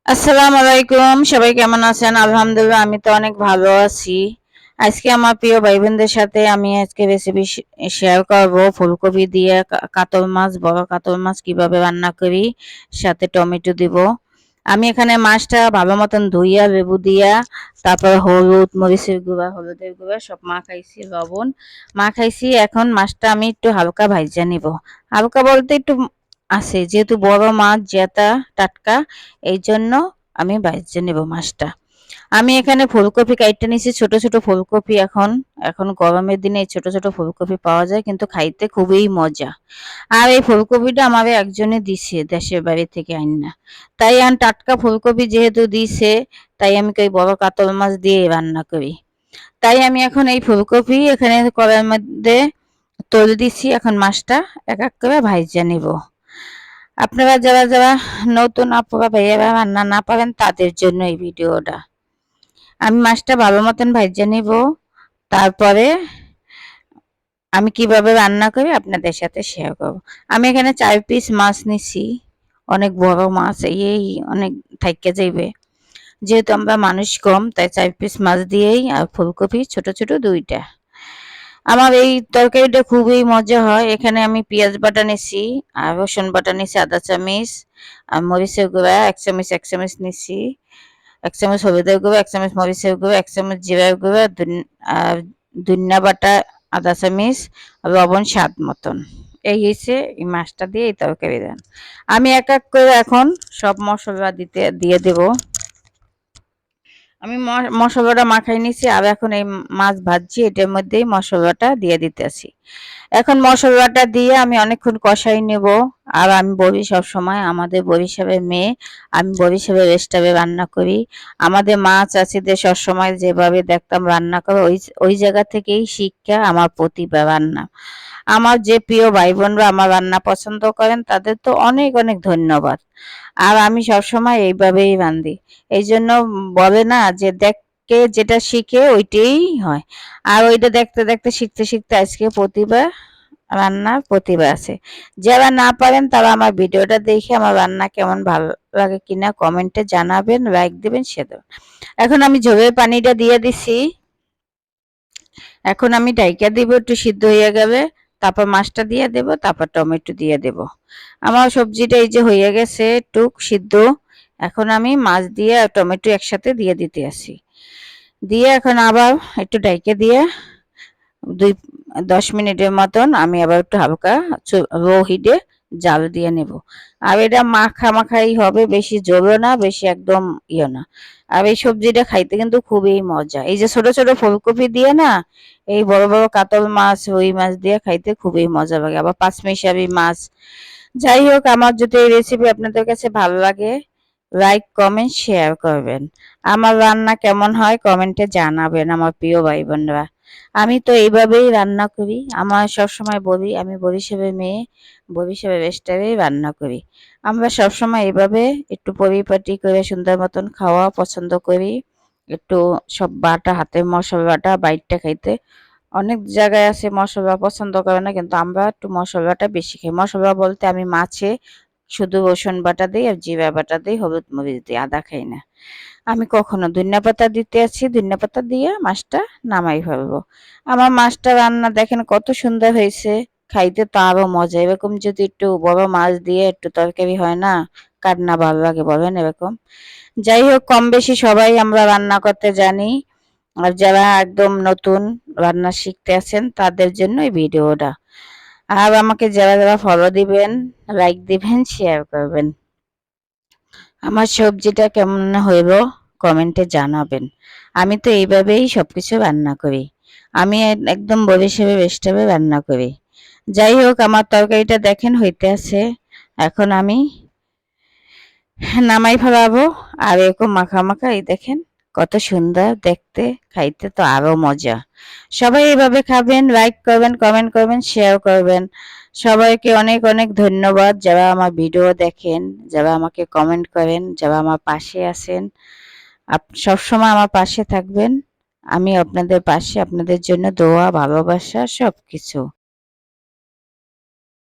আসসালামু আলাইকুম, সবাই কেমন আছেন? আলহামদুলিল্লাহ, আমি তো অনেক ভালো আছি। আজকে আমার প্রিয় ভাই বোনদের সাথে আমি আজকে রেসিপি শেয়ার করব। ফুলকপি দিয়ে কাতল মাছ, বড় কাতল মাছ কিভাবে রান্না করি, সাথে টমেটো দিব। আমি এখানে মাছটা ভালো মতন ধুইয়া লেবু দিয়া, তারপর হলুদ, মরিচের গুঁড়া, হলুদের গুঁড়া সব মাখাইছি, লবণ মাখাইছি। এখন মাছটা আমি একটু হালকা ভাইজা নিব। হালকা বলতে একটু আছে, যেহেতু বড় মাছ, জেতা টাটকা, এই জন্য আমি ভাইজা নেব মাছটা। আমি এখানে ফুলকপি কাইটে নিছি, ছোট ছোট ফুলকপি। এখন এখন গরমের দিনে এই ছোট ছোট ফুলকপি পাওয়া যায়, কিন্তু খাইতে খুবই মজা। আর এই ফুলকপিটা আমারে একজনে দিছে দেশের বাড়ি থেকে আইনা, তাই আমি টাটকা ফুলকপি যেহেতু দিছে, তাই আমি ওই বড় কাতল মাছ দিয়ে রান্না করি। তাই আমি এখন এই ফুলকপি এখানে কড়াইয়ের মধ্যে তেল দিছি। এখন মাছটা এক এক করে ভাইজা নিব। আপনারা যারা যারা নতুন আপুরা ভাইয়ারা রান্না না পারেন, তাদের জন্য এই ভিডিওটা। আমি মাছটা ভালো মতন ভাইজা নিব। তারপরে আমি কিভাবে রান্না করি আপনাদের সাথে শেয়ার করব। আমি এখানে 4 পিস মাছ নিছি, অনেক বড় মাছ, এই অনেক থাইকা যাইবে। যেহেতু আমরা মানুষ কম, তাই 4 পিস মাছ দিয়েই, আর ফুলকপি ছোট ছোট 2টা। আমার এই তরকারিটা খুবই মজা হয়। এখানে আমি পেঁয়াজ বাটা নিছি, আর রসুন বাটা নিছি আধা চামচ, আর মরিচের গুঁড়া 1 চামচ 1 চামচ নিছি, 1 চামচ হলুদের গুঁড়া, 1 চামচ মরিচের গুঁড়া, 1 চামচ জিরার গুঁড়া, আর ধনিয়া বাটা আধা চামচ, লবণ স্বাদ মতন। এই হয়েছে এই মাছটা দিয়ে এই তরকারি দেন। আমি এক এক করে এখন সব মশলা দিয়ে দেব। আমি মশলাটা মাখাই নিছি, আর এখন এই মাছ ভাজছি, এটার মধ্যেই মশলাটা দিয়ে দিতেছি। এখন মশলাটা দিয়ে আমি অনেকক্ষণ কষাই নেব। আর আমি বলি সবসময়, আমাদের বরিশালের মেয়ে, আমি বরিশালের রেস্টুরেন্টে রান্না করি। আমাদের মা চাচিদের সবসময় যেভাবে দেখতাম রান্না করে, ওই ওই জায়গা থেকেই শিক্ষা আমার প্রতিভা রান্না। আমার যে প্রিয় ভাই বোনরা আমার রান্না পছন্দ করেন, তাদের তো অনেক অনেক ধন্যবাদ। আর আমি সবসময় এইভাবেই রান্ধি। এই জন্য বলে না যে দেখে যেটা শিখে ওইটাই হয়। আর ওইটা দেখতে দেখতে শিখতে শিখতে আজকে প্রতিভা, রান্নার প্রতিভা আছে। যারা না পারেন তারা আমার ভিডিওটা দেখে আমার রান্না কেমন ভালো লাগে কিনা কমেন্টে জানাবেন, লাইক দিবেন, শেয়ার দেবেন। এখন আমি ঝোলের পানিটা দিয়ে দিছি। এখন আমি ডাইকা দিব, একটু সিদ্ধ হয়ে গেলে তারপর মাছটা দিয়ে দেব, তারপর টমেটো দিয়ে দেব। আমার সবজিটা এই যে হয়ে গেছে টুক সিদ্ধ। এখন আমি মাছ দিয়ে আর টমেটো একসাথে দিয়ে দিতে আসি। দিয়ে এখন আবার একটু ডাইকে দিয়ে 10 মিনিটের মতন আমি আবার একটু হালকা লো হিটে জাল দিয়ে নেব। আর এটা মাখা মাখাই হবে, বেশি ঝোলও না, বেশি একদম ইয়ে না। আর এই সবজিটা খাইতে কিন্তু খুবই মজা। এই যে ছোট ছোট ফুলকপি দিয়ে না, এই বড় বড় কাতল মাছ, রুই মাছ দিয়ে খাইতে খুবই মজা লাগে, আবার পাঁচমিশালি মাছ। যাই হোক, আমার যদি এই রেসিপি আপনাদের কাছে ভালো লাগে, লাইক কমেন্ট শেয়ার করবেন। আমার রান্না কেমন হয় কমেন্টে জানাবেন আমার প্রিয় ভাই বোনরা। আমি তো এইভাবেই রান্না করি। আমার সবসময় বলি, আমি বরিশালের মেয়ে, বরিশালের রেস্টুরেন্টে রান্না করি। আমরা সবসময় এইভাবে একটু পরিপাটি করে সুন্দর মতন খাওয়া পছন্দ করি। একটু সব বাটা, হাতের মশলা বাটা বাইটটা খাইতে। অনেক জায়গায় আছে মশলা পছন্দ করে না, কিন্তু আমরা একটু মশলাটা বেশি খাই। মশলা বলতে আমি মাছে শুধু রসুন বাটা দিই, আর জিরা বাটা দিই, হলুদ মরিচ দিই, আদা খাই না। আমি কখনো ধনিয়া পাতা দিতে আছি, ধনিয়া পাতা দিয়ে মাছটা নামাই ফেলবো। আমার মাছটা রান্না দেখেন কত সুন্দর হয়েছে, খাইতে তো আরো মজা। এরকম যদি একটু বড় মাছ দিয়ে একটু তরকারি হয় না, কার না ভালো লাগে বলেন এরকম। যাই হোক, কম বেশি সবাই আমরা রান্না করতে জানি। আর যারা একদম নতুন রান্না শিখতে আছেন, তাদের জন্য এই ভিডিওটা। আর আমাকে যারা যারা ফলো দিবেন, লাইক দিবেন, শেয়ার করবেন। আমার সবজিটা কেমন হইল কমেন্টে জানাবেন। আমি তো এইভাবেই সবকিছু রান্না করি। আমি একদম বরিশালের স্টাইলে রান্না করি। যাই হোক, আমার তরকারিটা দেখেন হইতে আছে। এখন আমি নামাই ফেলাবো। আর এরকম মাখা মাখা, এই দেখেন কত সুন্দর দেখতে, খাইতে তো আরো মজা। সবাই এইভাবে খাবেন, লাইক করবেন, কমেন্ট করবেন, শেয়ার করবেন। সবাইকে অনেক অনেক ধন্যবাদ যারা আমার ভিডিও দেখেন, যারা আমাকে কমেন্ট করেন, যারা আমার পাশে আছেন। সবসময় আমার পাশে থাকবেন। আমি আপনাদের পাশে, আপনাদের জন্য দোয়া, ভালোবাসা সবকিছু।